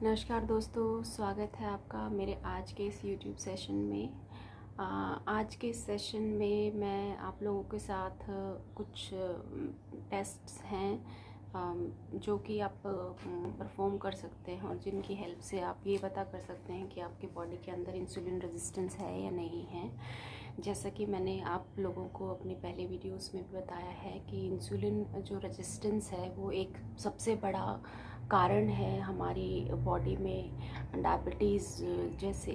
नमस्कार दोस्तों, स्वागत है आपका मेरे आज के इस YouTube सेशन में। आज के इस सेशन में मैं आप लोगों के साथ कुछ टेस्ट्स हैं जो कि आप परफॉर्म कर सकते हैं और जिनकी हेल्प से आप ये पता कर सकते हैं कि आपकी बॉडी के अंदर इंसुलिन रेजिस्टेंस है या नहीं है। जैसा कि मैंने आप लोगों को अपने पहले वीडियोस में भी बताया है कि इंसुलिन जो रेजिस्टेंस है वो एक सबसे बड़ा कारण है हमारी बॉडी में डायबिटीज़ जैसे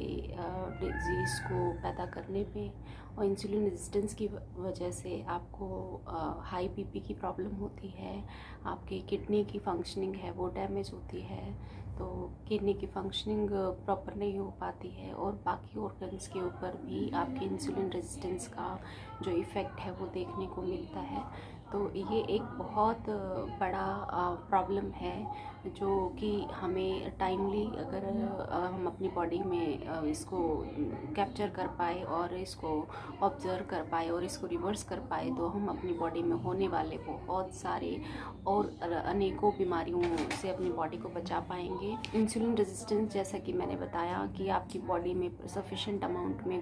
डिजीज़ को पैदा करने पे। और इंसुलिन रेजिस्टेंस की वजह से आपको हाई बीपी की प्रॉब्लम होती है, आपकी किडनी की फंक्शनिंग है वो डैमेज होती है, तो किडनी की फंक्शनिंग प्रॉपर नहीं हो पाती है और बाकी ऑर्गन्स के ऊपर भी आपके इंसुलिन रेजिस्टेंस का जो इफ़ेक्ट है वो देखने को मिलता है। तो ये एक बहुत बड़ा प्रॉब्लम है जो कि हमें टाइमली अगर हम अपनी बॉडी में इसको कैप्चर कर पाए और इसको ऑब्ज़र्व कर पाए और इसको रिवर्स कर पाए तो हम अपनी बॉडी में होने वाले बहुत सारे और अनेकों बीमारियों से अपनी बॉडी को बचा पाएंगे। इंसुलिन रेजिस्टेंस, जैसा कि मैंने बताया कि आपकी बॉडी में सफिशेंट अमाउंट में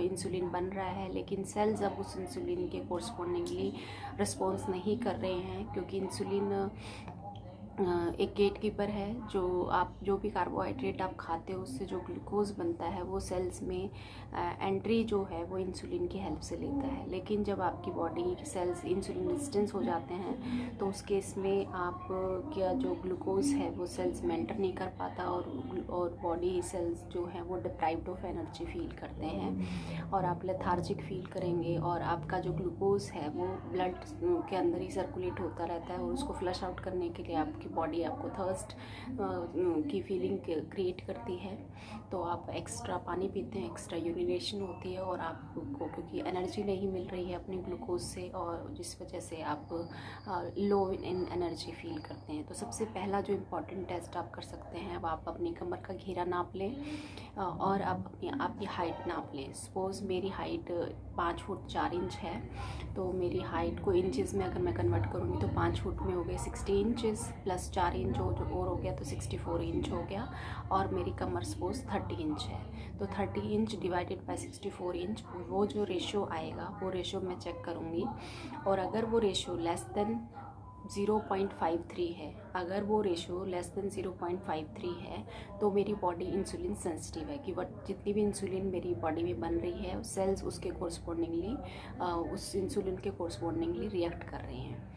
इंसुलिन बन रहा है, लेकिन सेल्स अब उस इंसुलिन के कोरस्पॉन्डिंगली रिस्पॉन्स नहीं कर रहे हैं, क्योंकि इंसुलिन एक गेट कीपर है। जो भी कार्बोहाइड्रेट आप खाते हो उससे जो ग्लूकोज बनता है वो सेल्स में एंट्री जो है वो इंसुलिन की हेल्प से लेता है। लेकिन जब आपकी बॉडी सेल्स इंसुलिन रेजिस्टेंस हो जाते हैं तो उस केस में आप क्या जो ग्लूकोज है वो सेल्स में एंटर नहीं कर पाता और बॉडी सेल्स जो है वो डिप्राइव्ड ऑफ एनर्जी फील करते हैं और आप लेथार्जिक फील करेंगे और आपका जो ग्लूकोज है वो ब्लड के अंदर ही सर्कुलेट होता रहता है और उसको फ्लश आउट करने के लिए आपकी बॉडी आपको थर्स्ट की फीलिंग क्रिएट करती है। तो आप एक्स्ट्रा पानी पीते हैं, एक्स्ट्रा यूरिनेशन होती है और आपको क्योंकि एनर्जी नहीं मिल रही है अपने ग्लूकोज से और जिस वजह से आप लो इन एनर्जी फील करते हैं। तो सबसे पहला जो इम्पोर्टेंट टेस्ट आप कर सकते हैं, अब आप अपनी कमर का घेरा नाप लें और आप आपकी हाइट नाप लें। सपोज़ मेरी हाइट 5 फुट 4 इंच है, तो मेरी हाइट को इंचज़ में अगर मैं कन्वर्ट करूँगी तो 5 फुट में हो गए 60 इंचज़ प्लस 4 इंच जो और हो गया तो 64 इंच हो गया। और मेरी कमर सपोज 30 इंच है, तो 30 इंच डिवाइडेड बाय 64 इंच वो जो रेशो आएगा वो रेशो मैं चेक करूँगी। और अगर वो रेशो लेस देन 0.53 है, अगर वो रेशो लेस देन 0.53 है तो मेरी बॉडी इंसुलिन सेंसिटिव है कि वट जितनी भी इंसुलिन मेरी बॉडी में बन रही है सेल्स उसके कोरस्पॉन्डिंगली उस इंसुलिन के कोरस्पॉन्डिंगली रिएक्ट कर रहे हैं।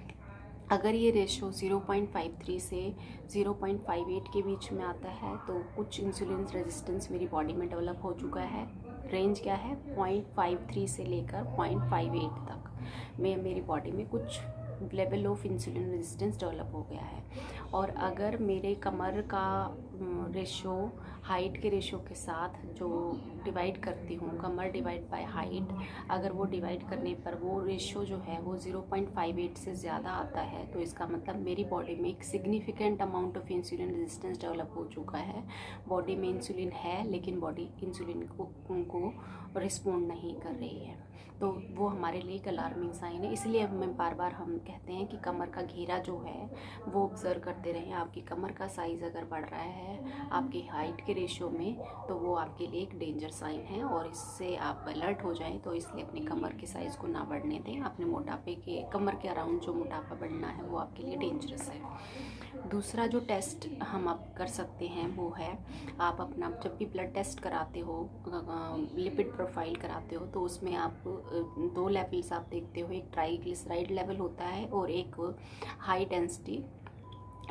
अगर ये रेशो 0.53 से 0.58 के बीच में आता है तो कुछ इंसुलिन रेजिस्टेंस मेरी बॉडी में डेवलप हो चुका है। रेंज क्या है? 0.53 से लेकर 0.58 तक में मेरी बॉडी में कुछ level of insulin resistance develop हो गया है। और अगर मेरे कमर का रेशो हाइट के रेशो के साथ जो डिवाइड करती हूँ, कमर डिवाइड बाय हाइट, अगर वो डिवाइड करने पर वो रेशो जो है वो 0.58 से ज़्यादा आता है तो इसका मतलब मेरी बॉडी में एक significant amount of insulin resistance develop हो चुका है। बॉडी में इंसुलिन है लेकिन बॉडी इंसुलिन को रिस्पॉन्ड नहीं कर रही है, तो वो हमारे लिए एक अलार्मिंग साइन है। इसलिए हमें बार बार हम कहते हैं कि कमर का घेरा जो है वो ऑब्ज़र्व करते रहें। आपकी कमर का साइज़ अगर बढ़ रहा है आपकी हाइट के रेशो में तो वो आपके लिए एक डेंजर साइन है और इससे आप अलर्ट हो जाएं। तो इसलिए अपनी कमर के साइज़ को ना बढ़ने दें। अपने मोटापे के कमर के अराउंड जो मोटापा बढ़ना है वो आपके लिए डेंजरस है। दूसरा जो टेस्ट हम आप कर सकते हैं वो है, आप अपना जब भी ब्लड टेस्ट कराते हो, लिपिड प्रोफाइल कराते हो, तो उसमें आप 2 लेवल्स आप देखते हो। एक ट्राइग्लिसराइड लेवल होता है और एक हाई डेंसिटी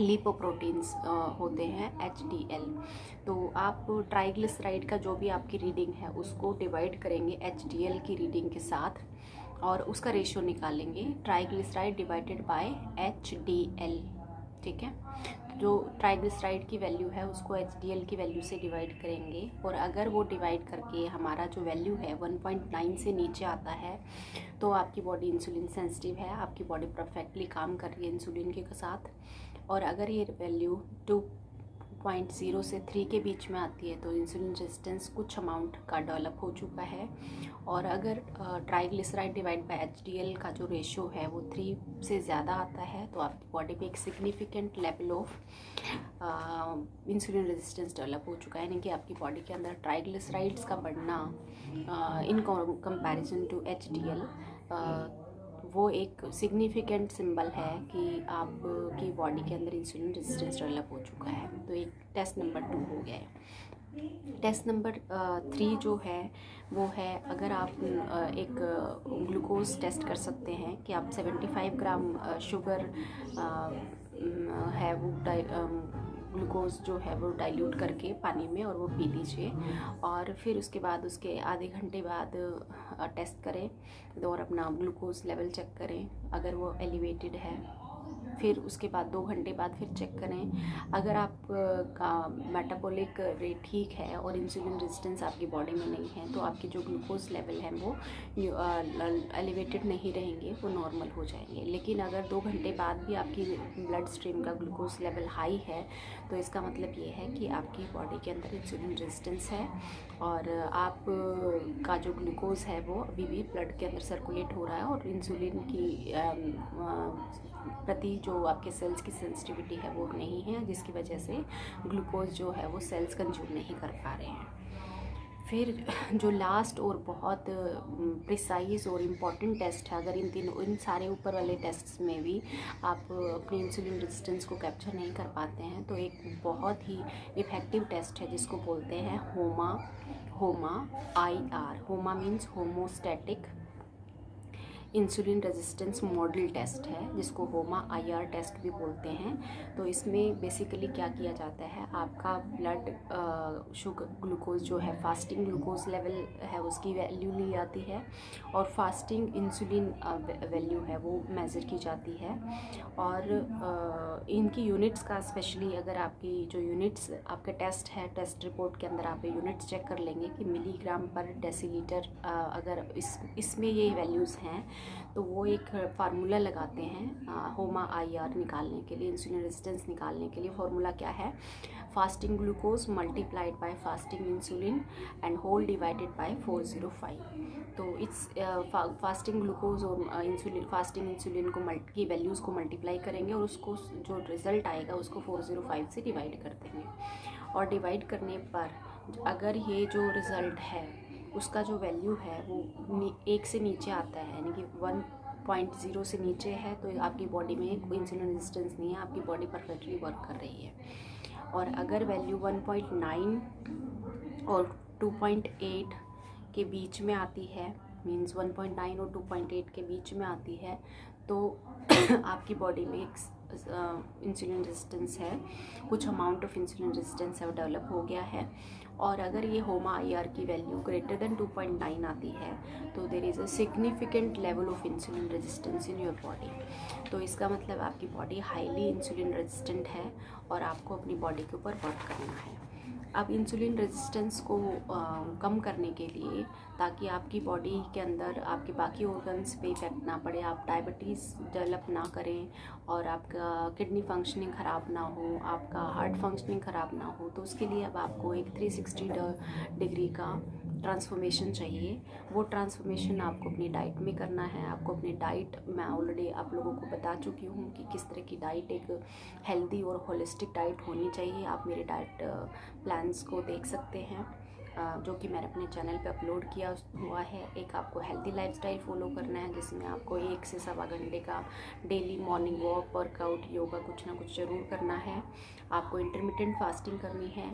लिपोप्रोटीन्स होते हैं HDL। तो आप ट्राइग्लिसराइड का जो भी आपकी रीडिंग है उसको डिवाइड करेंगे HDL की रीडिंग के साथ और उसका रेशियो निकालेंगे, ट्राइग्लिसराइड डिवाइडेड बाय HDL। ठीक है, जो ट्राइग्लिसराइड की वैल्यू है उसको HDL की वैल्यू से डिवाइड करेंगे और अगर वो डिवाइड करके हमारा जो वैल्यू है 1.9 से नीचे आता है तो आपकी बॉडी इंसुलिन सेंसिटिव है, आपकी बॉडी परफेक्टली काम कर रही है इंसुलिन के साथ। और अगर ये वैल्यू 2.0 से 3 के बीच में आती है तो इंसुलिन रेजिस्टेंस कुछ अमाउंट का डेवलप हो चुका है। और अगर ट्राइग्लिसराइड डिवाइड बाय एचडीएल का जो रेशियो है वो 3 से ज़्यादा आता है तो आपकी बॉडी पे एक significant level of insulin resistance develop हो चुका है, यानी कि आपकी बॉडी के अंदर ट्राइग्लिसराइड्स का बढ़ना इन कंपैरिजन टू एचडीएल वो एक सिग्निफिकेंट सिंबल है कि आपकी बॉडी के अंदर इंसुलिन रेजिस्टेंस डेवलप हो चुका है। तो एक टेस्ट नंबर 2 हो गया है। टेस्ट नंबर 3 जो है वो है, अगर आप एक ग्लूकोज टेस्ट कर सकते हैं कि आप 75 ग्राम शुगर है वो ग्लूकोज जो है वो डाइल्यूट करके पानी में और वो पी लीजिए, और फिर उसके बाद उसके आधे घंटे बाद टेस्ट करें और अपना ग्लूकोज लेवल चेक करें अगर वो एलिवेटेड है। फिर उसके बाद 2 घंटे बाद फिर चेक करें। अगर आपका मेटाबॉलिक रेट ठीक है और इंसुलिन रेजिस्टेंस आपकी बॉडी में नहीं है तो आपकी जो ग्लूकोज लेवल है वो एलिवेटेड नहीं रहेंगे, वो नॉर्मल हो जाएंगे। लेकिन अगर 2 घंटे बाद भी आपकी ब्लड स्ट्रीम का ग्लूकोज लेवल हाई है तो इसका मतलब ये है कि आपकी बॉडी के अंदर इंसुलिन रेजिस्टेंस है और आप का जो ग्लूकोज है वो अभी भी ब्लड के अंदर सर्कुलेट हो रहा है और इंसुलिन की प्रति जो आपके सेल्स की सेंसिटिविटी है वो नहीं है, जिसकी वजह से ग्लूकोज जो है वो सेल्स कंज्यूम नहीं कर पा रहे हैं। फिर जो लास्ट और बहुत प्रिसाइज और इम्पॉर्टेंट टेस्ट है, अगर इन सारे ऊपर वाले टेस्ट्स में भी आप अपनी इंसुलिन रेजिस्टेंस को कैप्चर नहीं कर पाते हैं तो एक बहुत ही इफ़ेक्टिव टेस्ट है जिसको बोलते हैं HOMA IR। HOMA means homeostatic insulin resistance model test है, जिसको होमा IR टेस्ट भी बोलते हैं। तो इसमें बेसिकली क्या किया जाता है, आपका ब्लड शुगर ग्लूकोज जो है फास्टिंग ग्लूकोज लेवल है उसकी वैल्यू ली जाती है और फास्टिंग इंसुलिन वैल्यू है वो मेज़र की जाती है। और इनकी यूनिट्स का स्पेशली अगर आपकी जो यूनिट्स आपके टेस्ट है, टेस्ट रिपोर्ट के अंदर आप यूनिट्स चेक कर लेंगे कि मिलीग्राम पर डेसीलीटर, अगर इसमें ये वैल्यूज़ हैं तो वो एक फार्मूला लगाते हैं होमा IR निकालने के लिए, इंसुलिन रेजिस्टेंस निकालने के लिए। फार्मूला क्या है, fasting glucose multiplied by fasting insulin and whole divided by 405। तो इट्स फास्टिंग ग्लूकोज और इंसुलिन फास्टिंग इंसुलिन को की वैल्यूज़ को मल्टीप्लाई करेंगे और उसको जो रिज़ल्ट आएगा उसको 405 से डिवाइड कर देंगे। और डिवाइड करने पर अगर ये जो रिज़ल्ट है उसका जो वैल्यू है वो 1 से नीचे आता है, यानी कि 1.0 से नीचे है तो आपकी बॉडी में कोई इंसुलिन रेजिस्टेंस नहीं है, आपकी बॉडी परफेक्टली वर्क कर रही है। और अगर वैल्यू 1.9 और 2.8 के बीच में आती है, मींस 1.9 और 2.8 के बीच में आती है तो आपकी बॉडी में एक इंसुलिन रेजिस्टेंस है, कुछ अमाउंट ऑफ इंसुलिन रेजिस्टेंस है वो डेवलप हो गया है। और अगर ये होमा IR की वैल्यू ग्रेटर देन 2.9 आती है तो there is a significant level of insulin resistance in your body. तो इसका मतलब आपकी बॉडी हाईली इंसुलिन रेजिस्टेंट है और आपको अपनी बॉडी के ऊपर वर्क करना है। अब इंसुलिन रेजिस्टेंस को कम करने के लिए, ताकि आपकी बॉडी के अंदर आपके बाकी ऑर्गन्स पे इफेक्ट ना पड़े, आप डायबिटीज़ डेवलप ना करें और आपका किडनी फंक्शनिंग ख़राब ना हो, आपका हार्ट फंक्शनिंग ख़राब ना हो, तो उसके लिए अब आपको एक 360 डिग्री का ट्रांसफॉर्मेशन चाहिए। वो ट्रांसफॉर्मेशन आपको अपनी डाइट में करना है। आपको अपनी डाइट, मैं ऑलरेडी आप लोगों को बता चुकी हूँ कि किस तरह की डाइट एक हेल्दी और होलिस्टिक डाइट होनी चाहिए। आप मेरे डाइट प्लान्स को देख सकते हैं जो कि मैंने अपने चैनल पे अपलोड किया हुआ है। एक आपको हेल्दी लाइफस्टाइल फॉलो करना है जिसमें आपको 1 से सवा घंटे का daily morning walk, workout, yoga कुछ ना कुछ ज़रूर करना है। आपको इंटरमिटेंट फास्टिंग करनी है।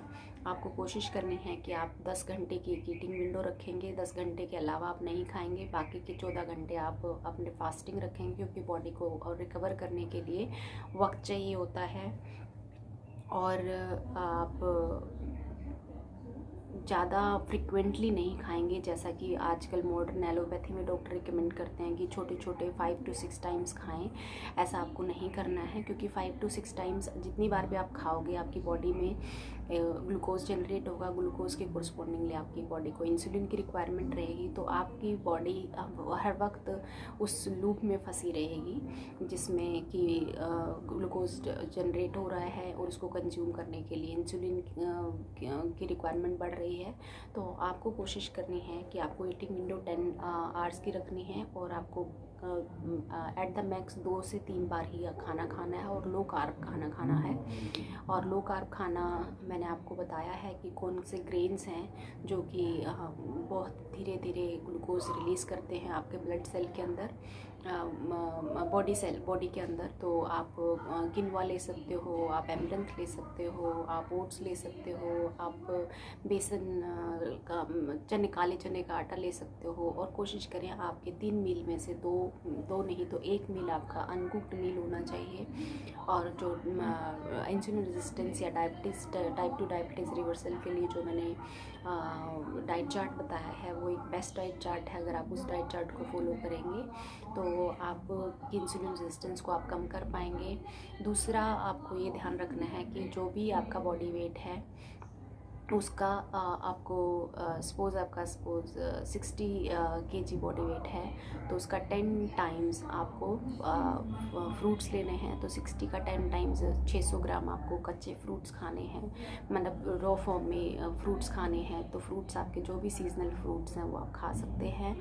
आपको कोशिश करनी है कि आप 10 घंटे की एक ईटिंग विंडो रखेंगे, 10 घंटे के अलावा आप नहीं खाएंगे, बाकी के 14 घंटे आप अपने फास्टिंग रखेंगे, क्योंकि बॉडी को रिकवर करने के लिए वक्त चाहिए होता है। और आप ज़्यादा फ्रिक्वेंटली नहीं खाएंगे, जैसा कि आजकल मॉडर्न एलोपैथी में डॉक्टर रिकमेंड करते हैं कि छोटे छोटे 5 to 6 टाइम्स खाएं। ऐसा आपको नहीं करना है, क्योंकि 5 to 6 टाइम्स जितनी बार भी आप खाओगे आपकी बॉडी में ग्लूकोज जनरेट होगा, ग्लूकोज के कोरस्पॉन्डिंगली आपकी बॉडी को इंसुलिन की रिक्वायरमेंट रहेगी। तो आपकी बॉडी हर वक्त उस लूप में फंसी रहेगी जिसमें कि ग्लूकोज जनरेट हो रहा है और उसको कंज्यूम करने के लिए इंसुलिन की रिक्वायरमेंट बढ़ रही है। तो आपको कोशिश करनी है कि आपको ईटिंग विंडो 10 आवर्स की रखनी है और आपको एट द मैक्स 2 से 3 बार ही खाना खाना है और लो कार्ब खाना खाना है। और लो कार्ब खाना मैंने आपको बताया है कि कौन से ग्रेन्स हैं जो कि बहुत धीरे धीरे ग्लूकोज रिलीज़ करते हैं आपके ब्लड सेल के अंदर, बॉडी के अंदर। तो आप किनवा ले सकते हो, आप एमरंथ ले सकते हो, आप ओट्स ले सकते हो, आप बेसन का काले चने का आटा ले सकते हो। और कोशिश करें आपके 3 मील में से दो नहीं तो 1 मील आपका अनकुक्ड मील होना चाहिए। और जो इंसुलिन रेजिस्टेंस या डायबिटीज़ टाइप 2 डायबिटीज़ रिवर्सल के लिए जो मैंने डाइट चार्ट बताया है वो एक बेस्ट डाइट चार्ट है। अगर आप उस डाइट चार्ट को फॉलो करेंगे तो आप इंसुलिन रेजिस्टेंस को आप कम कर पाएंगे। दूसरा, आपको ये ध्यान रखना है कि जो भी आपका बॉडी वेट है उसका आपको सपोज़ 60 kg बॉडी वेट है तो उसका 10 टाइम्स आपको फ्रूट्स लेने हैं। तो 60 का 10 टाइम्स 600 ग्राम आपको कच्चे फ्रूट्स खाने हैं, मतलब रॉ फॉर्म में फ्रूट्स खाने हैं। तो फ्रूट्स आपके जो भी सीजनल फ्रूट्स हैं वो आप खा सकते हैं।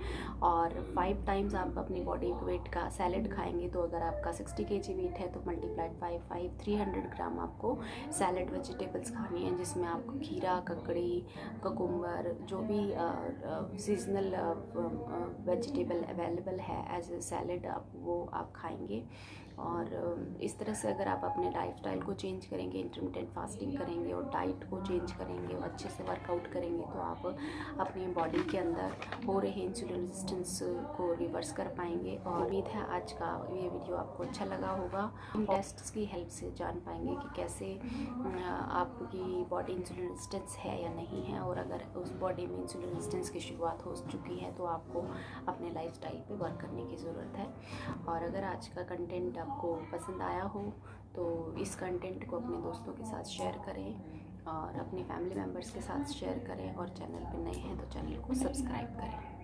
और 5 टाइम्स आप अपनी बॉडी वेट का सैलेड खाएंगे। तो अगर आपका 60 kg वेट है तो मल्टीप्लाइड बाई 5 300 ग्राम आपको सैलेड वेजिटेबल्स खानी है, जिसमें आपको खीरा, ककड़ी, ककुम्बर, जो भी सीजनल वेजिटेबल अवेलेबल है एज ए सैलेड आप खाएंगे। और इस तरह से अगर आप अपने लाइफस्टाइल को चेंज करेंगे, इंटरमिटेंट फास्टिंग करेंगे और डाइट को चेंज करेंगे और अच्छे से वर्कआउट करेंगे तो आप अपनी बॉडी के अंदर हो रहे इंसुलिन रेजिस्टेंस को रिवर्स कर पाएंगे। और उम्मीद है आज का ये वीडियो आपको अच्छा लगा होगा। इन टेस्ट्स की हेल्प से जान पाएंगे कि कैसे आपकी बॉडी इंसुलिन रेजिस्टेंस है या नहीं है। और अगर उस बॉडी में इंसुलिन रेजिस्टेंस की शुरुआत हो चुकी है तो आपको अपने लाइफस्टाइल पे वर्क करने की ज़रूरत है। और अगर आज का कंटेंट आपको पसंद आया हो तो इस कंटेंट को अपने दोस्तों के साथ शेयर करें और अपने फैमिली मेम्बर्स के साथ शेयर करें। और चैनल पे नए हैं तो चैनल को सब्सक्राइब करें।